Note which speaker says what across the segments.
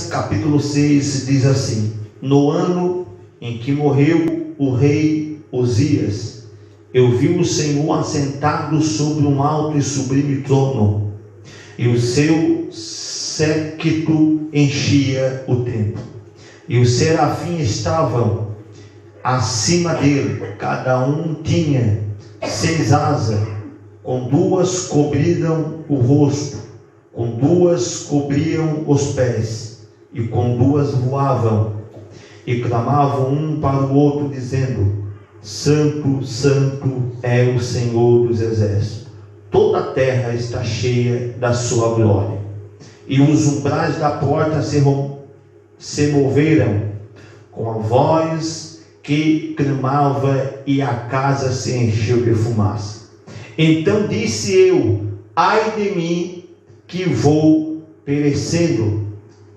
Speaker 1: Capítulo 6 diz assim: no ano em que morreu o rei Uzias, eu vi o Senhor assentado sobre um alto e sublime trono, e o seu séquito enchia o templo, e os serafins estavam acima dele, cada um tinha 6 asas, com 2 cobriam o rosto, com 2 cobriam os pés, e com 2 voavam, e clamavam um para o outro, dizendo: Santo, Santo é o Senhor dos exércitos, toda a terra está cheia da sua glória. E os umbrais da porta se moveram com a voz que clamava, e a casa se encheu de fumaça. Então disse eu: ai de mim, que vou perecendo,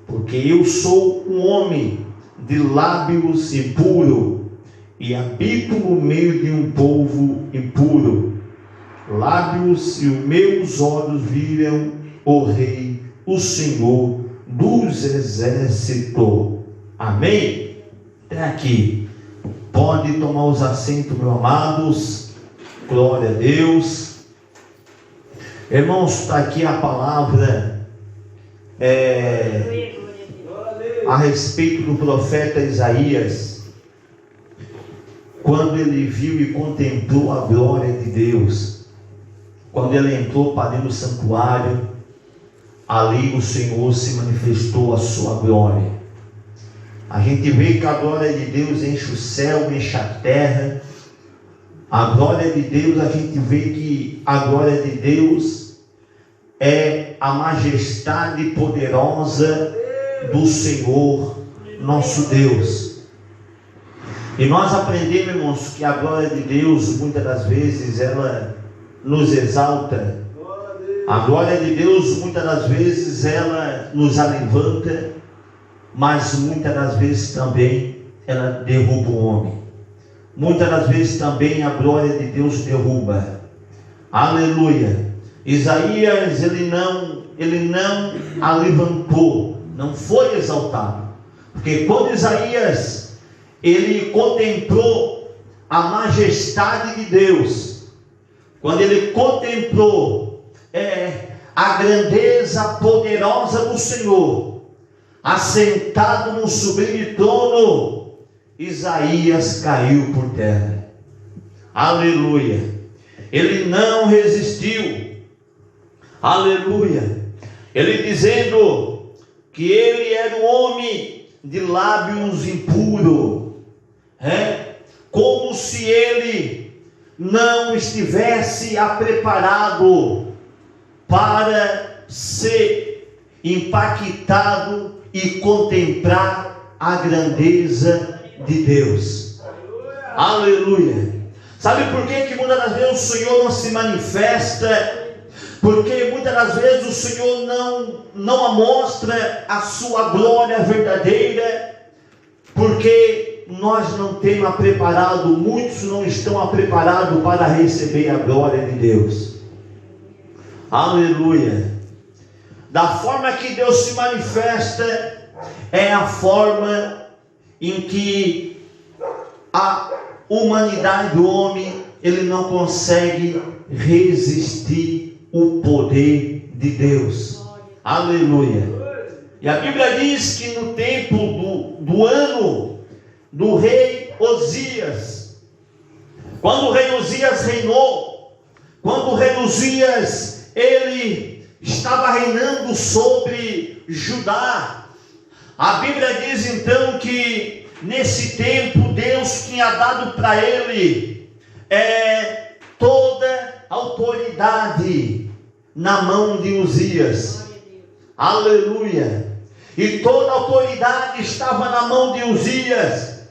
Speaker 1: porque eu sou um homem de lábios impuro, e habito no meio de um povo impuro. Lábios e os meus olhos viram o Rei, o Senhor dos exércitos. Amém? Até aqui. Pode tomar os assentos, meus amados. Glória a Deus. Irmãos, está aqui a palavra a respeito do profeta Isaías, quando ele viu e contemplou a glória de Deus. Quando ele entrou para dentro do santuário, ali o Senhor se manifestou a sua glória. A gente vê que a glória de Deus enche o céu, enche a terra. A glória de Deus, a gente vê que a glória de Deus é a majestade poderosa do Senhor nosso Deus. E nós aprendemos, irmãos, que a glória de Deus, muitas das vezes, ela nos exalta. A glória de Deus, muitas das vezes, ela nos alevanta, mas muitas das vezes também ela derruba o homem. Muitas das vezes também a glória de Deus derruba. Aleluia. Isaías, ele não a levantou, não foi exaltado, porque quando Isaías ele contemplou a majestade de Deus, quando ele contemplou a grandeza poderosa do Senhor, assentado no sublime trono, Isaías caiu por terra. Aleluia. Ele não resistiu. Aleluia. Ele dizendo que ele era um homem de lábios impuros, como se ele não estivesse preparado para ser impactado e contemplar a grandeza de Deus. Aleluia. Sabe por que muitas das vezes o Senhor não se manifesta? Porque muitas das vezes o Senhor não mostra a sua glória verdadeira, porque nós não temos preparado, muitos não estão preparados para receber a glória de Deus. Aleluia. Da forma que Deus se manifesta, é a forma em que a humanidade do homem, ele não consegue resistir o poder de Deus. Aleluia. E a Bíblia diz que no tempo do ano do rei Uzias, quando o rei Uzias reinou, quando o rei Uzias ele estava reinando sobre Judá, a Bíblia diz então que nesse tempo Deus tinha dado para ele toda autoridade na mão de Uzias. Aleluia. E toda a autoridade estava na mão de Uzias.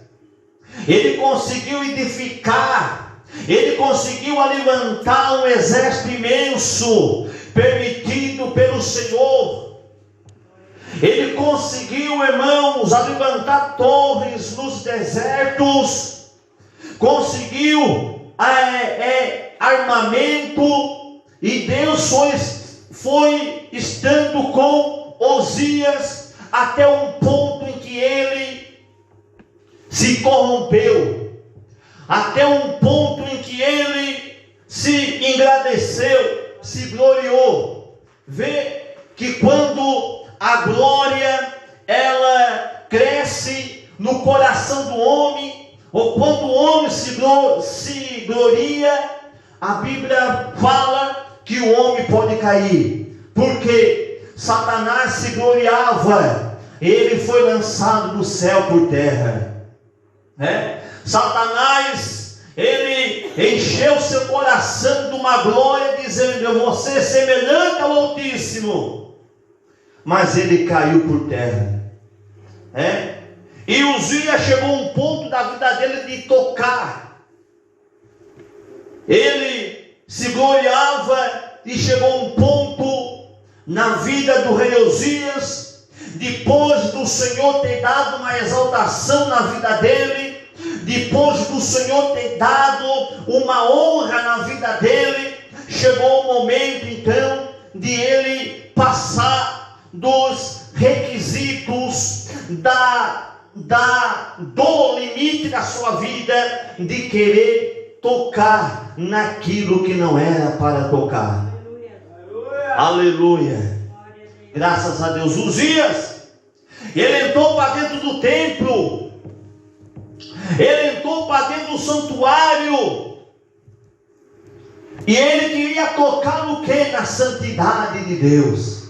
Speaker 1: Ele conseguiu edificar, ele conseguiu levantar um exército imenso, permitido pelo Senhor. Ele conseguiu, irmãos, levantar torres nos desertos, conseguiu armamento, e Deus foi estando com Uzias até um ponto em que ele se corrompeu, até um ponto em que ele se engrandeceu, se gloriou. Vê que quando a glória ela cresce no coração do homem, ou quando o homem se gloria, a Bíblia fala que o homem pode cair, porque Satanás se gloriava, ele foi lançado do céu por terra, né? Satanás, ele encheu seu coração de uma glória, dizendo: eu vou ser semelhante ao Altíssimo, mas ele caiu por terra, né? E Uzias chegou a um ponto da vida dele de tocar, ele se gloriava, e chegou a um ponto na vida do rei Uzias, depois do Senhor ter dado uma exaltação na vida dele, depois do Senhor ter dado uma honra na vida dele, chegou o momento então de ele passar dos requisitos do limite da sua vida, de querer tocar naquilo que não era para tocar. Aleluia. Graças a Deus. Uzias, ele entrou para dentro do templo, ele entrou para dentro do santuário, e ele queria tocar no que? Na santidade de Deus.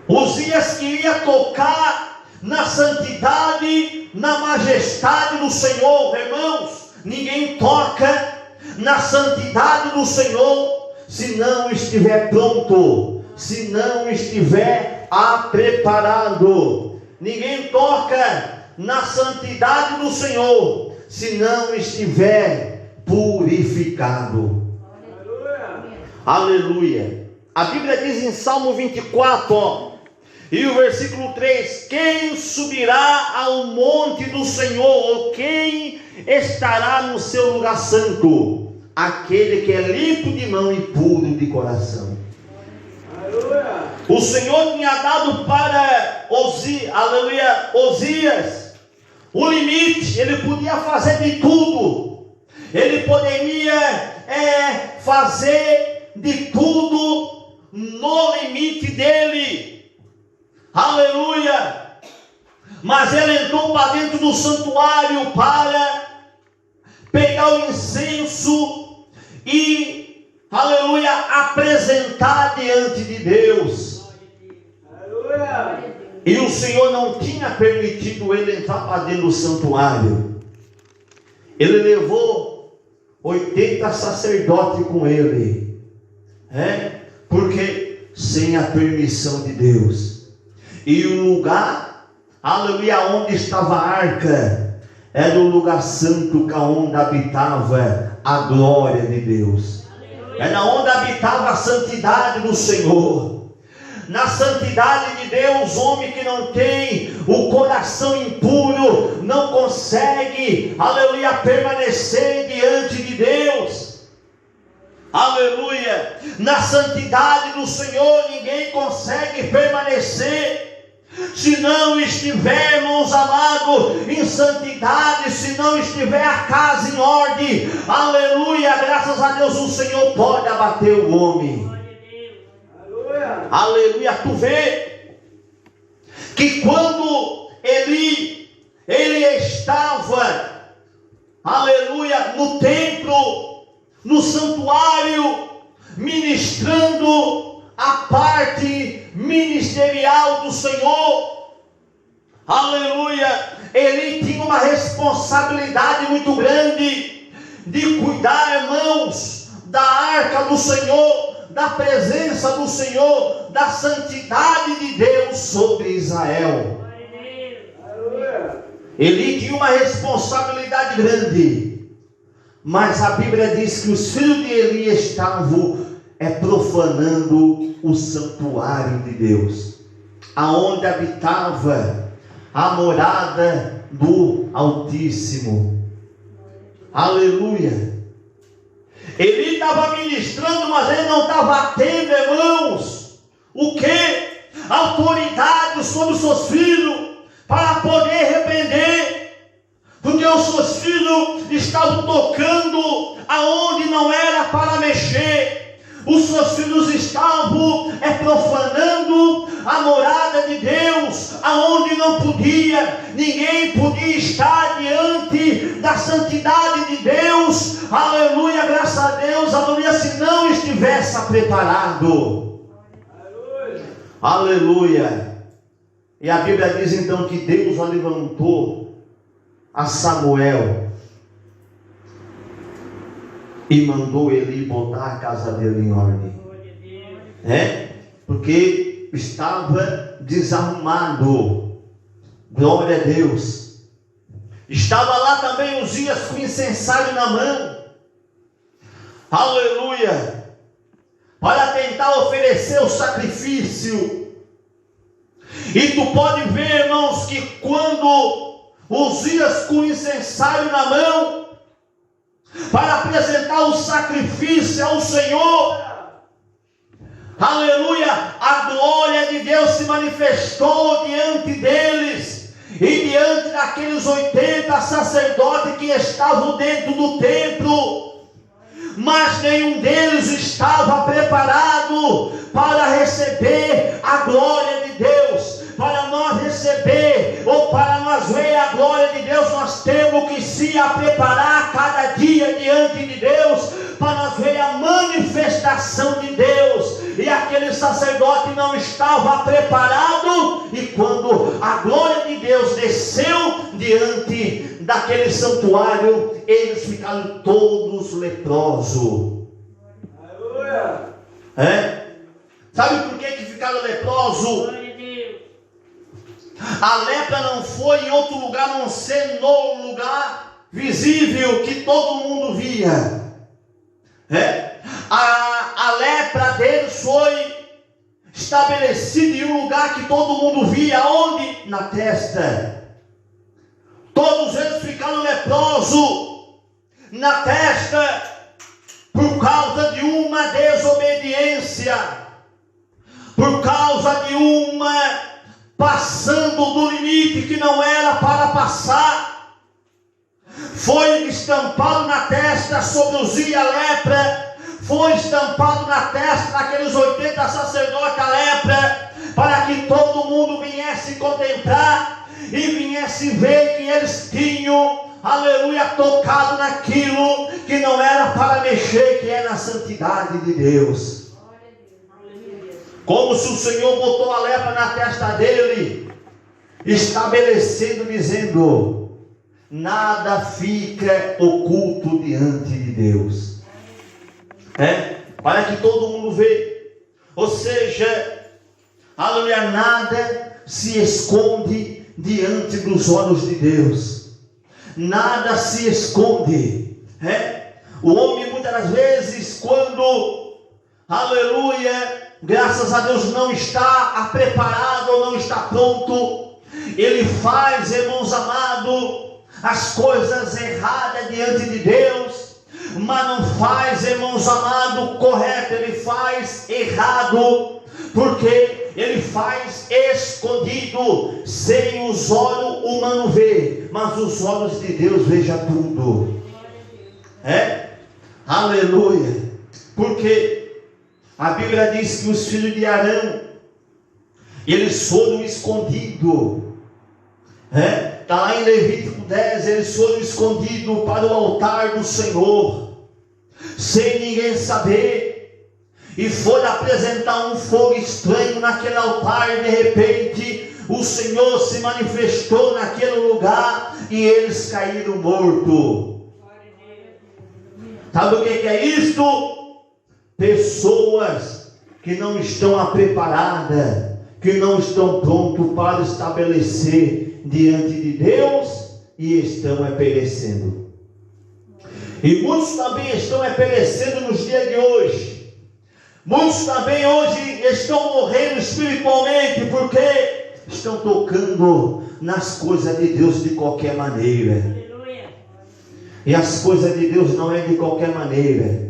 Speaker 1: Uzias queria tocar na santidade, na majestade do Senhor. Irmãos, ninguém toca na santidade do Senhor se não estiver pronto, se não estiver preparado. Ninguém toca na santidade do Senhor se não estiver purificado. Aleluia. A Bíblia diz em Salmo 24, e o versículo 3: quem subirá ao monte do Senhor, ou quem estará no seu lugar santo? Aquele que é limpo de mão e puro de coração. Aleluia. O Senhor tinha dado para Uzias o limite. Ele podia fazer de tudo, ele poderia fazer de tudo no limite dele. Aleluia. Mas ele entrou para dentro do santuário para pegar o incenso e, aleluia, apresentar diante de Deus. Aleluia. E o Senhor não tinha permitido ele entrar para dentro do santuário. Ele levou 80 sacerdotes com ele, porque sem a permissão de Deus. E o lugar, aleluia, onde estava a arca, era o lugar santo, onde habitava a glória de Deus. Era onde habitava a santidade do Senhor. Na santidade de Deus, homem que não tem o coração impuro não consegue, aleluia, permanecer diante de Deus. Aleluia. Na santidade do Senhor ninguém consegue permanecer se não estivermos, amado, em santidade, se não estiver a casa em ordem. Aleluia. Graças a Deus o Senhor pode abater o homem. Aleluia. Aleluia. Tu vê que quando ele estava, aleluia, no templo, no santuário, ministrando a parte ministerial do Senhor, aleluia, ele tinha uma responsabilidade muito grande de cuidar, irmãos, da arca do Senhor, da presença do Senhor, da santidade de Deus sobre Israel. Ele tinha uma responsabilidade grande, mas a Bíblia diz que os filhos de Eli estavam profanando o santuário de Deus, aonde habitava a morada do Altíssimo. Aleluia. Ele estava ministrando, mas ele não estava atendo, irmãos, o que? autoridade sobre os seus filhos para poder repreender, porque os seus filhos estavam tocando aonde não era para mexer. Os seus filhos estavam profanando a morada de Deus, aonde não podia, ninguém podia estar diante da santidade de Deus, aleluia, graças a Deus, aleluia, se não estivesse preparado, aleluia. E a Bíblia diz então que Deus o levantou a Samuel e mandou ele botar a casa dele em ordem, porque estava desarrumado. Glória a Deus. Estava lá também Uzias com incensário na mão, aleluia, para tentar oferecer o sacrifício. E tu pode ver, irmãos, que quando Uzias com incensário na mão para apresentar o sacrifício ao Senhor, aleluia, a glória de Deus se manifestou diante deles e diante daqueles 80 sacerdotes que estavam dentro do templo, mas nenhum deles estava preparado para receber a glória de Deus. Para nós receber, ou para nós ver a glória de Deus, nós temos que se preparar cada dia diante de Deus, para nós ver a manifestação de Deus. E aquele sacerdote não estava preparado, e quando a glória de Deus desceu diante daquele santuário, eles ficaram todos leprosos. Aleluia! Sabe por que ficaram leprosos? A lepra não foi em outro lugar, a não ser no lugar visível que todo mundo via. A lepra deles foi estabelecida em um lugar que todo mundo via. Onde? Na testa. Todos eles ficaram leprosos na testa por causa de uma desobediência, por causa de uma passando do limite que não era para passar. Foi estampado na testa sobre Uzias a lepra, foi estampado na testa daqueles 80 sacerdotes a lepra, para que todo mundo viesse contemplar e viesse ver que eles tinham, aleluia, tocado naquilo que não era para mexer, que é na santidade de Deus. Como se o Senhor botou a lepra na testa dele, estabelecendo, dizendo: nada fica oculto diante de Deus. Para que todo mundo vê. Ou seja, aleluia, nada se esconde diante dos olhos de Deus. Nada se esconde. O homem muitas das vezes, quando, aleluia, graças a Deus, não está preparado ou não está pronto, ele faz, irmãos amados, as coisas erradas diante de Deus, mas não faz, irmãos amados, correto, ele faz errado, porque ele faz escondido, sem os olhos humanos ver, mas os olhos de Deus vejam tudo. Aleluia. Porque a Bíblia diz que os filhos de Arão, eles foram escondidos. Está lá em Levítico 10, eles foram escondidos para o altar do Senhor, sem ninguém saber, e foram apresentar um fogo estranho naquele altar, e de repente o Senhor se manifestou naquele lugar, e eles caíram mortos. Sabe o que é isto? Pessoas que não estão preparadas, que não estão prontos para estabelecer diante de Deus, e estão perecendo. E muitos também estão perecendo nos dias de hoje. Muitos também hoje estão morrendo espiritualmente, porque estão tocando nas coisas de Deus de qualquer maneira. E as coisas de Deus não é de qualquer maneira.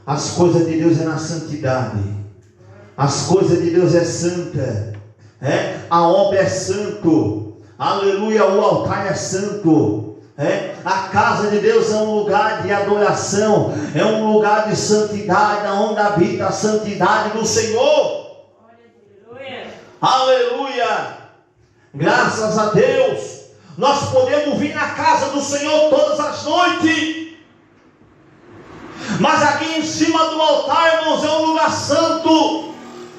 Speaker 1: As coisas de Deus é na santidade. As coisas de Deus é santa. A obra é santo. Aleluia, o altar é santo. A casa de Deus é um lugar de adoração, é um lugar de santidade, onde habita a santidade do Senhor. Aleluia. Graças a Deus. Nós podemos vir na casa do Senhor todas as noites, mas aqui em cima do altar, irmãos, é um lugar santo,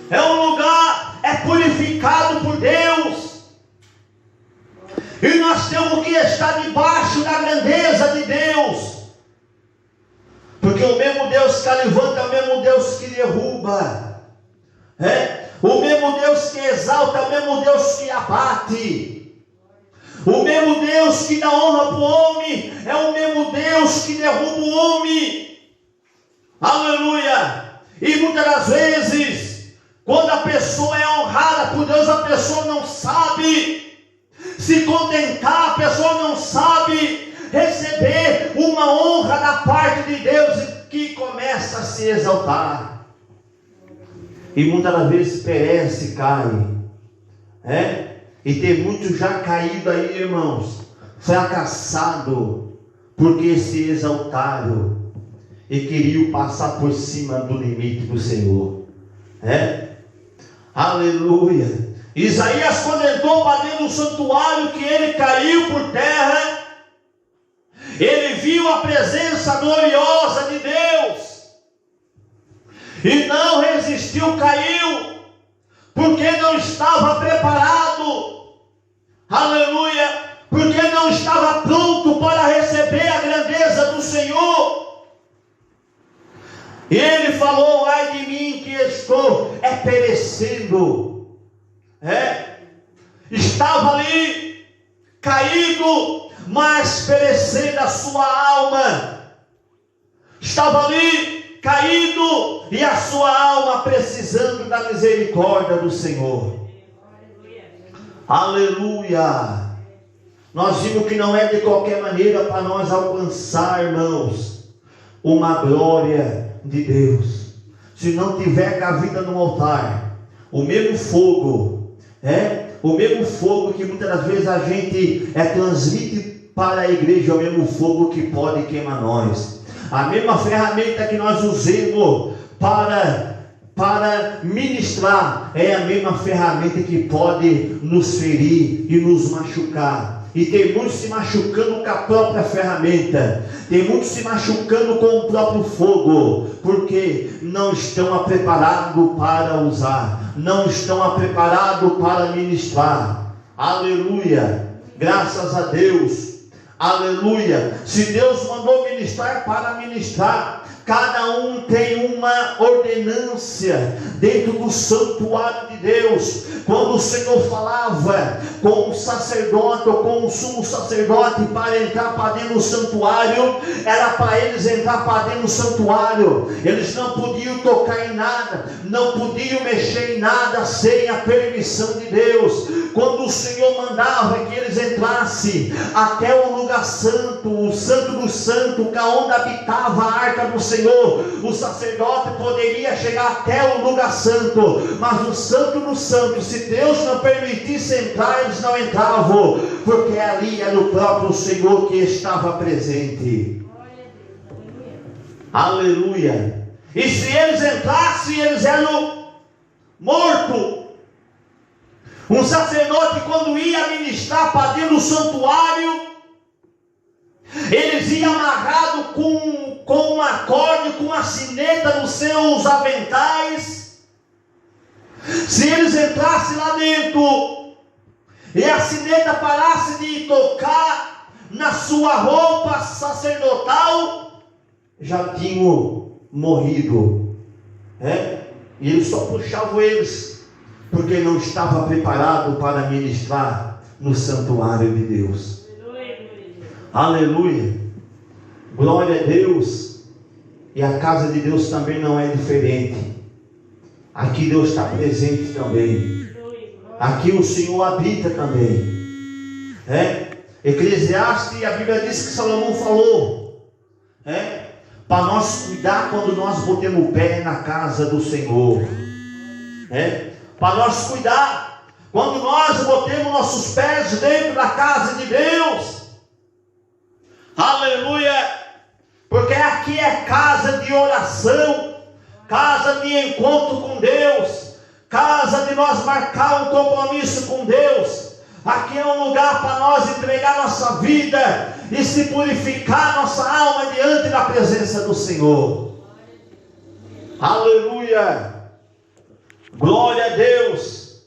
Speaker 1: é um lugar, é purificado por Deus. E nós temos que estar debaixo da grandeza de Deus, porque o mesmo Deus que levanta é o mesmo Deus que derruba, o mesmo Deus que exalta é o mesmo Deus que abate, o mesmo Deus que dá honra para o homem é o mesmo Deus que derruba o homem. Aleluia. E muitas das vezes, quando a pessoa é honrada por Deus, a pessoa não sabe se contentar, a pessoa não sabe receber uma honra da parte de Deus, que começa a se exaltar, e muitas das vezes perece, cai, e tem muitos já caído aí, irmãos, fracassado, porque se exaltaram e queriam passar por cima do limite do Senhor. Aleluia. Isaías, quando entrou para dentro do santuário, que ele caiu por terra, ele viu a presença gloriosa de Deus, e não resistiu, caiu, porque não estava preparado. Aleluia. Porque não estava pronto para receber a grandeza do Senhor. E ele falou: ai de mim que estou perecendo. Estava ali caído, mas perecendo a sua alma. Estava ali caído e a sua alma precisando da misericórdia do Senhor. Aleluia. Nós vimos que não é de qualquer maneira para nós alcançar, irmãos, uma glória de Deus. Se não tiver com a vida no altar, o mesmo fogo, o mesmo fogo que muitas das vezes a gente transmite para a igreja, é o mesmo fogo que pode queimar nós. A mesma ferramenta que nós usamos para ministrar é a mesma ferramenta que pode nos ferir e nos machucar. E tem muitos se machucando com a própria ferramenta, tem muitos se machucando com o próprio fogo, porque não estão preparados para usar, não estão preparados para ministrar. Aleluia, graças a Deus. Aleluia. Se Deus mandou ministrar, para ministrar. Cada um tem uma ordenância dentro do santuário de Deus. Quando o Senhor falava com o sacerdote ou com o sumo sacerdote para entrar para dentro do santuário, era para eles entrar para dentro do santuário. Eles não podiam tocar em nada, não podiam mexer em nada sem a permissão de Deus. Quando o Senhor mandava que eles entrassem até o lugar santo, o santo do santo, onde habitava a arca do Senhor, o sacerdote poderia chegar até o lugar santo, mas o santo do santo, se Deus não permitisse entrar, eles não entravam, porque ali era o próprio Senhor que estava presente. Aleluia. E se eles entrassem, eles eram mortos. Um sacerdote, quando ia ministrar para dentro do santuário, eles iam amarrados com uma corda, com uma sineta nos seus aventais. Se eles entrassem lá dentro e a sineta parasse de tocar na sua roupa sacerdotal, já tinham morrido. E eles só puxavam eles, porque não estava preparado para ministrar no santuário de Deus. Aleluia, glória a Deus. E a casa de Deus também não é diferente. Aqui Deus está presente também. Aqui o Senhor habita também. Eclesiastes, a Bíblia diz que Salomão falou, para nós cuidar quando nós botemos o pé na casa do Senhor, para nós cuidar quando nós botemos nossos pés dentro da casa de Deus, aleluia, porque aqui é casa de oração, casa de encontro com Deus, casa de nós marcar um compromisso com Deus. Aqui é um lugar para nós entregar nossa vida e se purificar nossa alma diante da presença do Senhor. Aleluia, glória a Deus.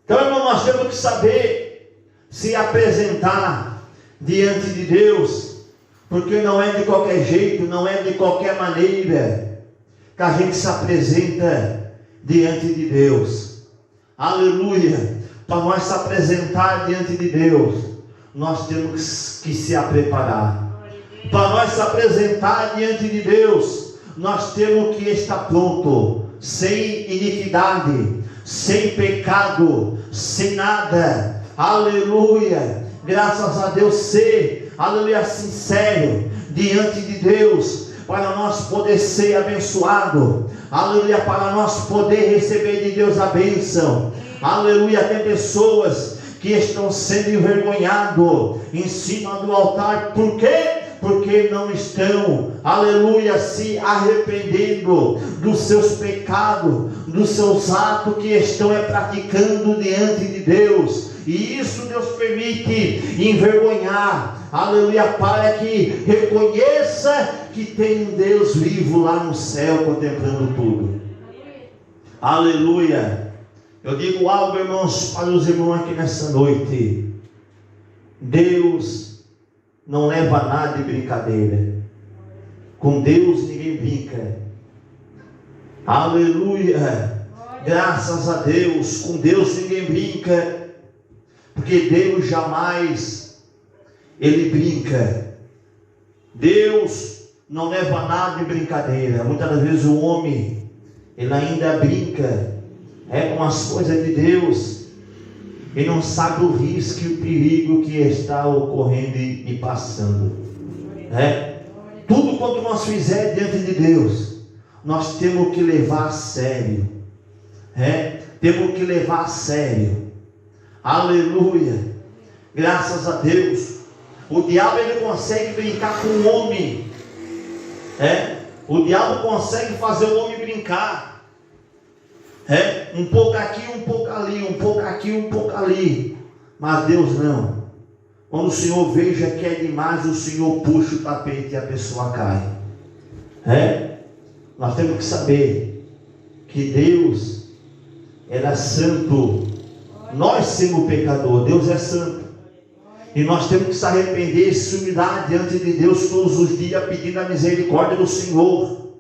Speaker 1: Então, irmão, nós temos que saber se apresentar diante de Deus, porque não é de qualquer jeito, não é de qualquer maneira que a gente se apresenta diante de Deus. Aleluia. Para nós se apresentar diante de Deus, nós temos que se preparar. Para nós se apresentar diante de Deus, nós temos que estar pronto, sem iniquidade, sem pecado, sem nada. Aleluia. Graças a Deus, ser, aleluia, sincero diante de Deus, para nós poder ser abençoado. Aleluia, para nós poder receber de Deus a bênção. Aleluia, tem pessoas que estão sendo envergonhadas em cima do altar. Por quê? Porque não estão, aleluia, se arrependendo dos seus pecados, dos seus atos que estão praticando diante de Deus. E isso Deus permite envergonhar, aleluia, para que reconheça que tem um Deus vivo lá no céu contemplando tudo. Aleluia. Eu digo algo, irmãos, para os irmãos aqui nessa noite. Deus não leva nada de brincadeira. Com Deus ninguém brinca. Aleluia. Graças a Deus. Com Deus ninguém brinca. Porque Deus jamais Ele brinca. Deus não leva nada de brincadeira. Muitas das vezes o homem, ele ainda brinca com as coisas de Deus, e não sabe o risco e o perigo que está ocorrendo e passando. Tudo quanto nós fizermos diante de Deus, nós temos que levar a sério. Temos que levar a sério. Aleluia. Graças a Deus. O diabo, ele consegue brincar com o homem. O diabo consegue fazer o homem brincar. Um pouco aqui, um pouco ali, um pouco aqui, um pouco ali. Mas Deus não. Quando o Senhor veja que é demais, o Senhor puxa o tapete e a pessoa cai. Nós temos que saber que Deus era santo. Nós somos pecadores, Deus é santo. E nós temos que se arrepender e se humilhar diante de Deus todos os dias, pedindo a misericórdia do Senhor.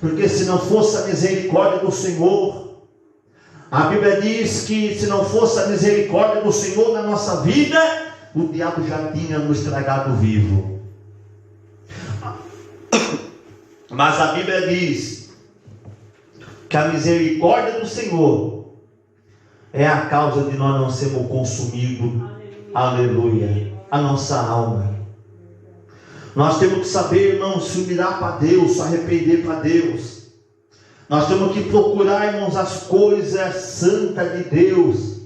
Speaker 1: Porque se não fosse a misericórdia do Senhor, a Bíblia diz que se não fosse a misericórdia do Senhor na nossa vida, o diabo já tinha nos tragado vivo. Mas a Bíblia diz que a misericórdia do Senhor é a causa de nós não sermos consumidos. Aleluia. A nossa alma. Nós temos que saber, irmãos, se humilhar para Deus, se arrepender para Deus. Nós temos que procurar, irmãos, as coisas santas de Deus,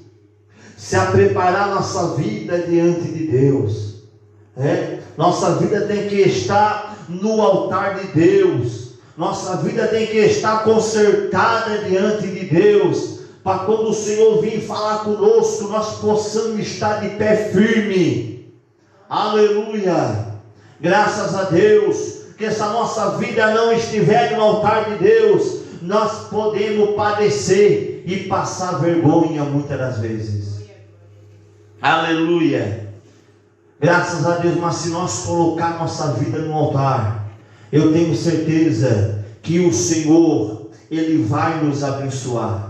Speaker 1: se preparar nossa vida diante de Deus. Nossa vida tem que estar no altar de Deus. Nossa vida tem que estar consertada diante de Deus, para quando o Senhor vir falar conosco, nós possamos estar de pé firme. Aleluia. Graças a Deus. Que se a nossa vida não estiver no altar de Deus, nós podemos padecer e passar vergonha muitas das vezes. Aleluia. Graças a Deus. Mas se nós colocar nossa vida no altar, eu tenho certeza que o Senhor, Ele vai nos abençoar.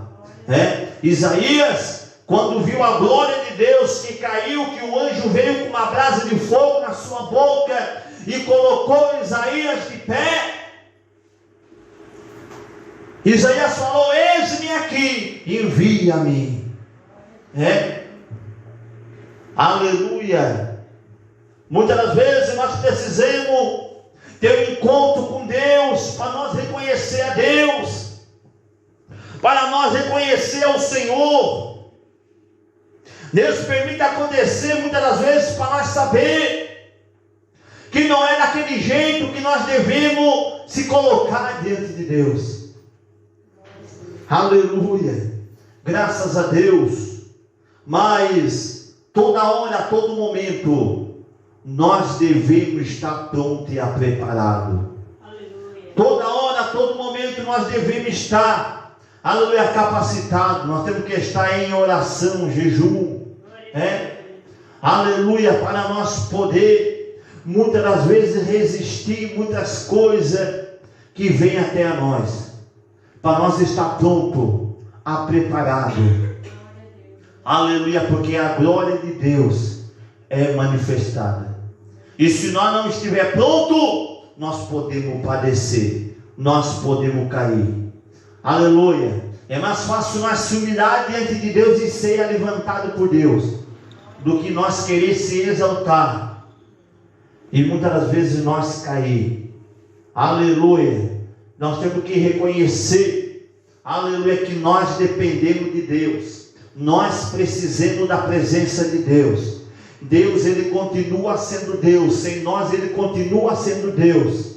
Speaker 1: Isaías, quando viu a glória de Deus que caiu, que o anjo veio com uma brasa de fogo na sua boca e colocou Isaías de pé, Isaías falou: eis-me aqui, envia-me. Aleluia. Muitas das vezes nós precisamos ter um encontro com Deus, para nós reconhecer a Deus, para nós reconhecer ao Senhor. Deus permite acontecer muitas das vezes para nós saber que não é daquele jeito que nós devemos se colocar diante de Deus. Aleluia, graças a Deus. Mas toda hora, a todo momento, nós devemos estar pronto e preparado. Toda hora, a todo momento, nós devemos estar, aleluia, capacitado. Nós temos que estar em oração, jejum, aleluia, para nós poder, muitas das vezes, resistir muitas coisas que vêm até a nós, para nós estar pronto, preparado, aleluia, porque a glória de Deus é manifestada. E se nós não estiver pronto, nós podemos padecer, nós podemos cair. Aleluia. É mais fácil nós se humilhar diante de Deus e ser levantado por Deus, do que nós querer se exaltar e muitas das vezes nós cair. Aleluia. Nós temos que reconhecer, aleluia, que nós dependemos de Deus. Nós precisamos da presença de Deus. Deus, Ele continua sendo Deus. Sem nós, Ele continua sendo Deus.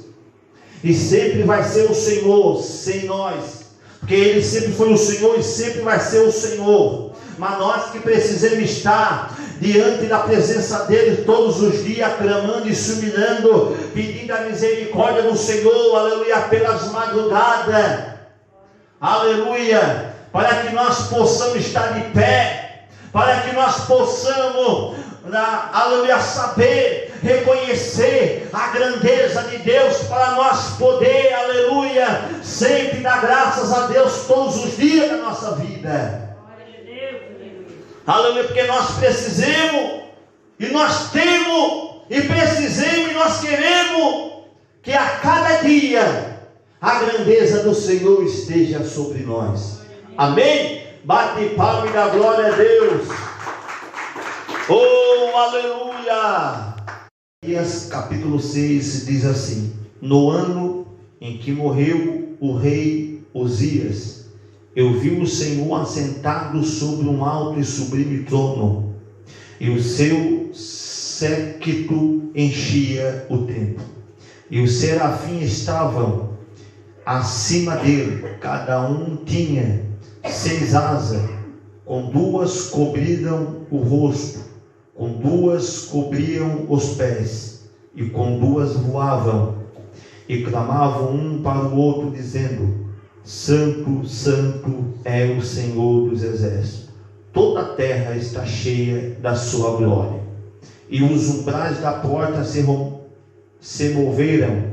Speaker 1: E sempre vai ser o Senhor, sem nós. Porque Ele sempre foi o Senhor e sempre vai ser o Senhor. Mas nós que precisamos estar diante da presença dEle todos os dias, clamando e se humilhando, pedindo a misericórdia do Senhor, aleluia, pelas madrugadas. Aleluia. Para que nós possamos estar de pé. Para que nós possamos, aleluia, saber, reconhecer a grandeza de Deus, para nós poder, aleluia, sempre dar graças a Deus todos os dias da nossa vida. Aleluia, porque nós precisamos, e nós temos, e precisamos, e nós queremos que a cada dia a grandeza do Senhor esteja sobre nós. Amém? Bate palma e dá glória a Deus. Oh, aleluia! Isaías capítulo 6 diz assim: no ano em que morreu o rei Uzias, eu vi o Senhor assentado sobre um alto e sublime trono, e o seu séquito enchia o templo, e os serafins estavam acima dele, cada um tinha 6 asas, com 2 cobriam o rosto, com 2 cobriam os pés, e com 2 voavam, e clamavam um para o outro, dizendo: Santo, Santo é o Senhor dos exércitos, toda a terra está cheia da sua glória. E os umbrais da porta se moveram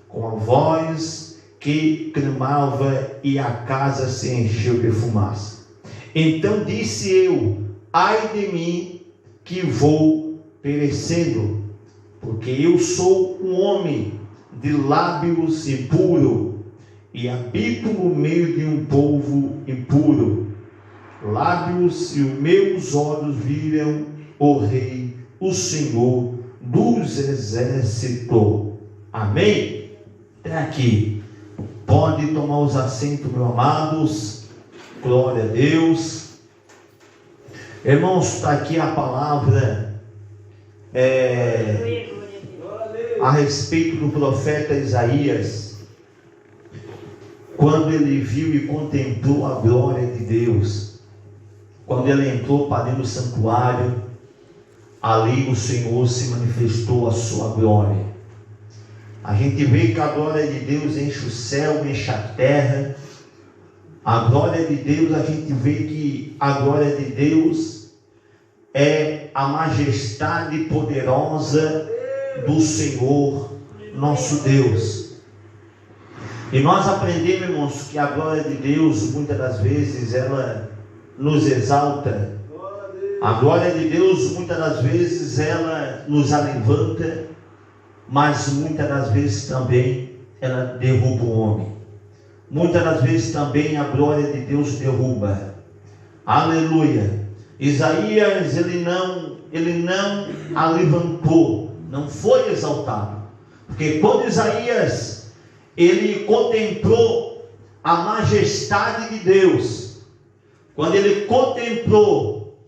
Speaker 1: com a voz que clamava, e a casa se encheu de fumaça. Então disse eu: ai de mim, que vou perecendo, porque eu sou um homem de lábios impuro, e habito no meio de um povo impuro. Lábios e os meus olhos viram o Rei, o Senhor dos exércitos. Amém? Até aqui. Pode tomar os assentos, meus amados. Glória a Deus. Irmãos, está aqui a palavra a respeito do profeta Isaías, quando ele viu e contemplou a glória de Deus. Quando ele entrou para dentro do santuário, ali o Senhor se manifestou a sua glória. A gente vê que a glória de Deus enche o céu, enche a terra. A glória de Deus, a gente vê que a glória de Deus é a majestade poderosa do Senhor, nosso Deus. E nós aprendemos, irmãos, que a glória de Deus, muitas das vezes, ela nos exalta. A glória de Deus, muitas das vezes, ela nos levanta, mas muitas das vezes também ela derruba o homem. Muitas das vezes também a glória de Deus derruba. Aleluia. Isaías, ele não a levantou, não foi exaltado. Porque quando Isaías, ele contemplou a majestade de Deus, quando ele contemplou